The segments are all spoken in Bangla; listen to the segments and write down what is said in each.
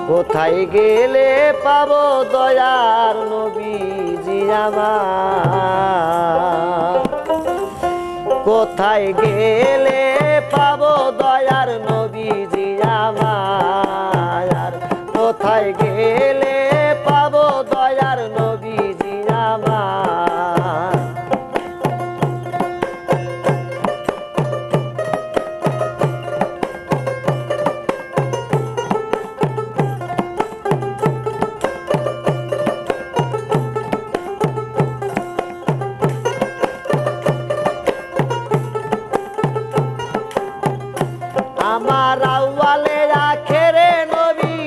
কোথায় গেলে পাবো দয়ার নবীজি আমার? কোথায় গেলে পাবো দয়ার নবীজি আমার? কোথায় গেলে পাবো দয়ার নবীজি আমার? আমার আউয়ালে আখেরে নবী,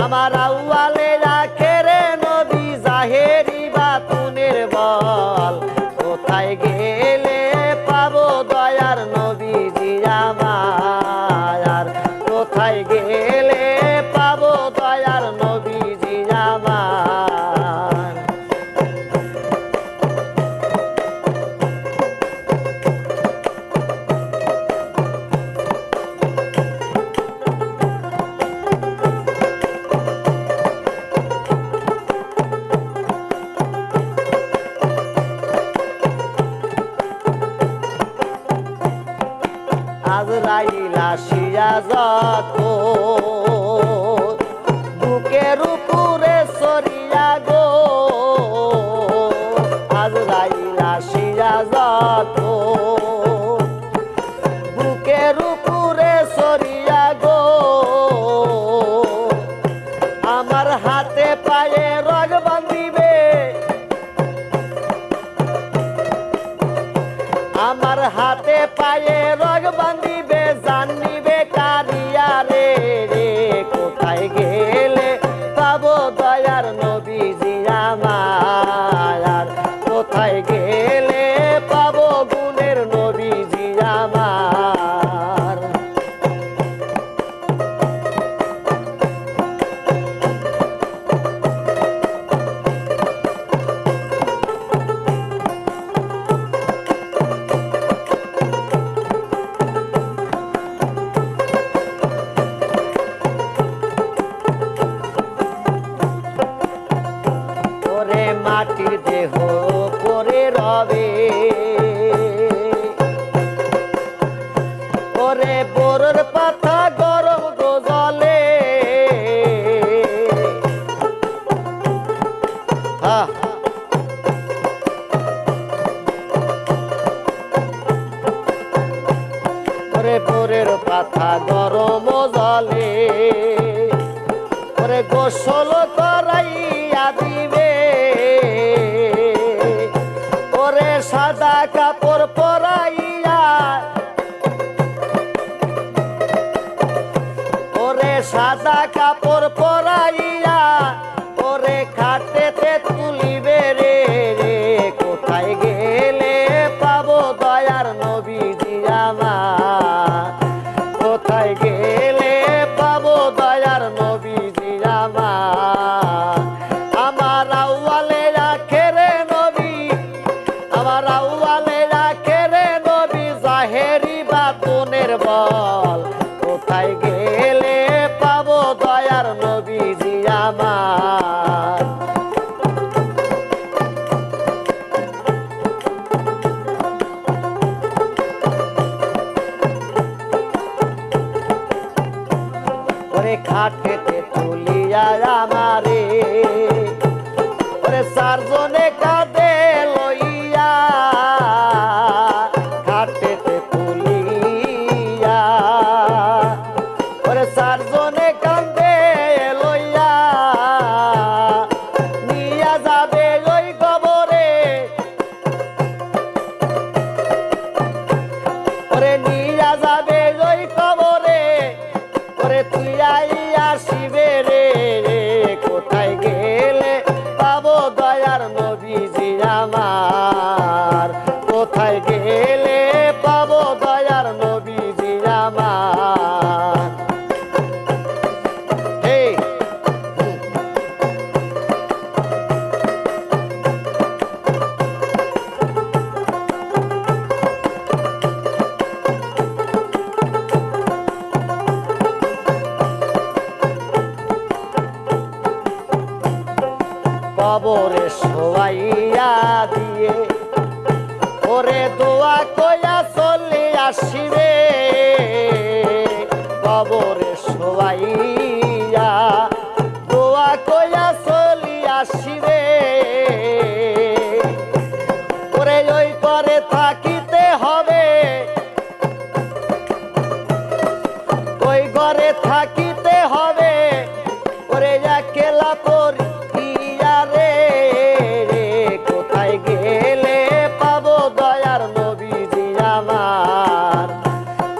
আমার আউয়ালে আখেরে নবী, জাহেরি বাতুনের বল। কোথায় গেলে পাবো দয়ার নবীজি আমার? কোথায় গেলে পাবো দয়ার নবীজি আমার? আজরাইল আসিয়া যখন বুকের উপরে সরিয়া গো, আজরাইল আসিয়া যখন বুকের উপরে সরিয়া গো, আমার হাতে পায়ে রগ বাঁধিবে, আমার হাতে পায়ে রগ বাঁধিবে, জানিবে কারিয়া রে রে। কোথায় গেলে পাবো দয়ার নবীজি আমার? কোথায় গেলে পাবো গুণের নবীজি আমার? মাটির দেহ করে রবে, ওরে বোরর পাতা গরম গোজলে, ওরে বোরের পাতা গরম জলে, ওরে গোসল করাইয়া দিবে, ওরে সাদা কাপড় পরাইয়া, ওরে সাদা কাপড় পরাইয়া, ওরে খাটেতে তুলিবে রে রে। কোথায় গেলে পাবো দয়ার নবীজি আমার? কোথায় গেলে পাবো দয়ার নবীজি আমার? আমার আউয়ালে আখেরে নবী, আমার আউয়ালে আখেরে নবী, জাহেরি বাতুনের বল। কোথায় গেলে পাবো দয়ার নবীজি আমার? ওরে খাটেতে তুলিয়া আমারে, ওরে চারজনে কাঁদে লইয়া, খাটেতে তুলিয়া, ওরে চারজনে কাঁদে লইয়া, নিয়া যাবে ওই কবরে, ওরে নিয়া যাবে ওই কবরে, ওরে তুই আসিবে রে রে। কোথায় গেলে পাবো দয়ার নবী? কবরে শোয়াইয়া দিয়ে ওরে দোয়া কইয়া চলে আসিবে কবরে শোয়াইয়া দোয়া কইয়া চলে আসিবে ওরে ওই করে থাকিতে হবে ওই ঘরে থাকিতে হবে ওরে একলা পড়িয়া রে কোথায় গেলে পাবো দয়ার নবীজি আমার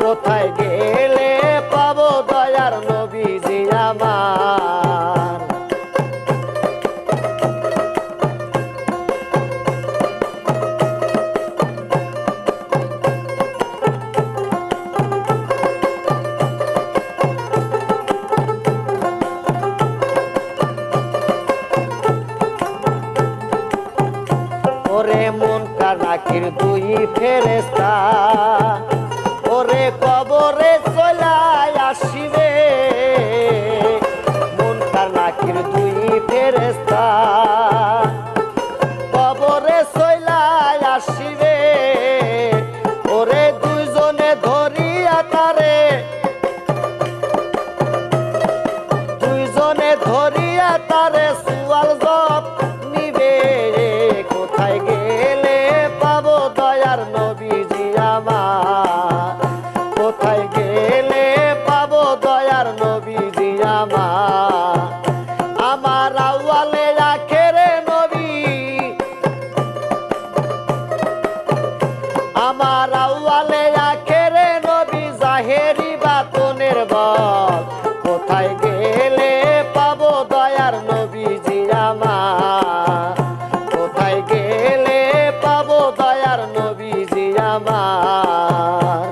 কোথায় গেলে পাবো দয়ার নবীজি আমার ওরে মুনকার নাকির দুই ফেরেশতা ওরে কবরে চলাই আসিবে মুনকার নাকির দুই ফেরেশতা কবরে চলাই আসিবে ওরে দুইজনে ধরিয়া তারে দুইজনে ধরিয়া তারে সুয়াল জব নিবে কোথায় গেলে পাবো দয়ার নবীজি আমার কোথায় গেলে পাবো দয়ার নবীজি আমার আমার আউয়ালে আখেরে নবী আমার আউয়ালে আখেরে নবী জাহেরি বাতনের বল কোথায় গেলে পাবো দয়ার নবীজি আমার কোথায় গেলে পাবো দয়ার নবীজি আমার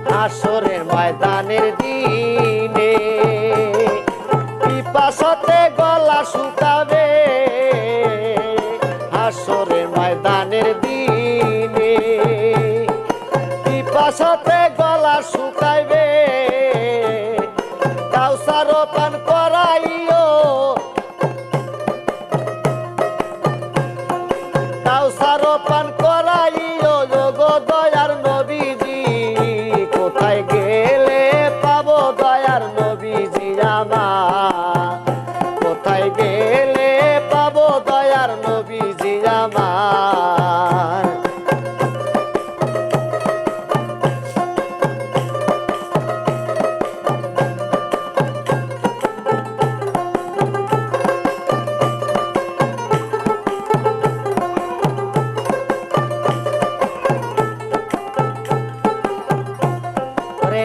হাসরের ময়দানের দিনে পিপাসাতে গলা শুকাবে হাসরের ময়দানের দিনে পিপাসাতে গলা শুকাইবে কাউসার পান করাইও কাউসার পান করাইও যোগ দয়ার নবীজি কোথায় গেলে পাবো দয়ার নবীজি আমার কোথায় গেলে পাবো দয়ার নবীজি আমার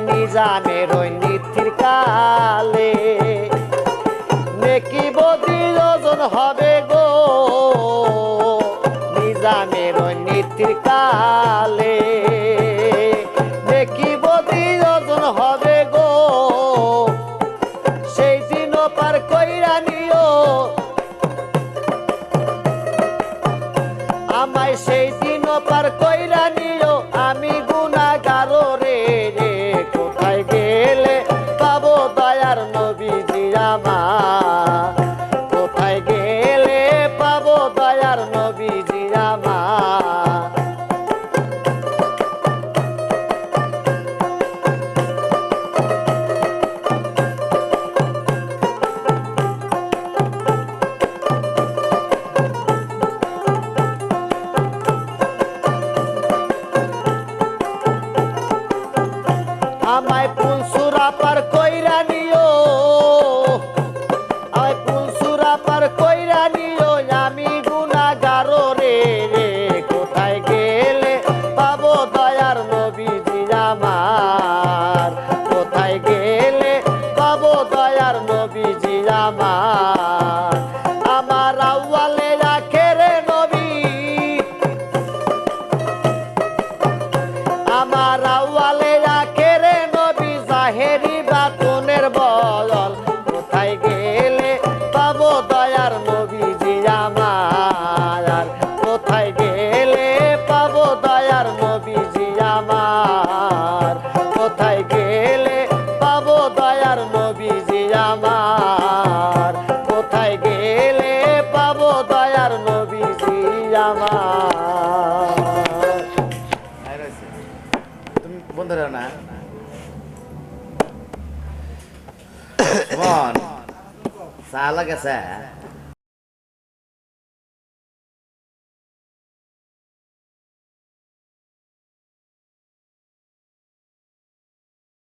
নিজামের ওই নীতির কালে নেকি বদি ওজন হবে গো নিজামের ওই নীতির কালে নেকি বদি ওজন হবে গো সেই দিন পার কইরা নিও আমায় সেই দিন পার কইরা নিও আমি গুনাহগার রে কোথায় গেলে পাবো দয়ার নবীজি আমার কোথায় গেলে পাবো দয়ার নবীজি আমার আমায় পুলসুরা পার কইরা নিও আমায় পুলসুরা পার কইরা নিও আমি গুনাহগার রে কোথায় গেলে পাবো দয়ার নবীজি আমার কোথায় গেলে পাবো দয়ার নবীজি আমার আমার আউয়ালে আখেরে নবী আমার আউয়ালে আখেরে নবী জাহেরি বাতনের বদল কোথায় গেলে পাবো দয়ার নবীজি আমার কোথায় গেলে পাবো দয়ার তুমি বন্ধুরা না সুমন চা লাগেছে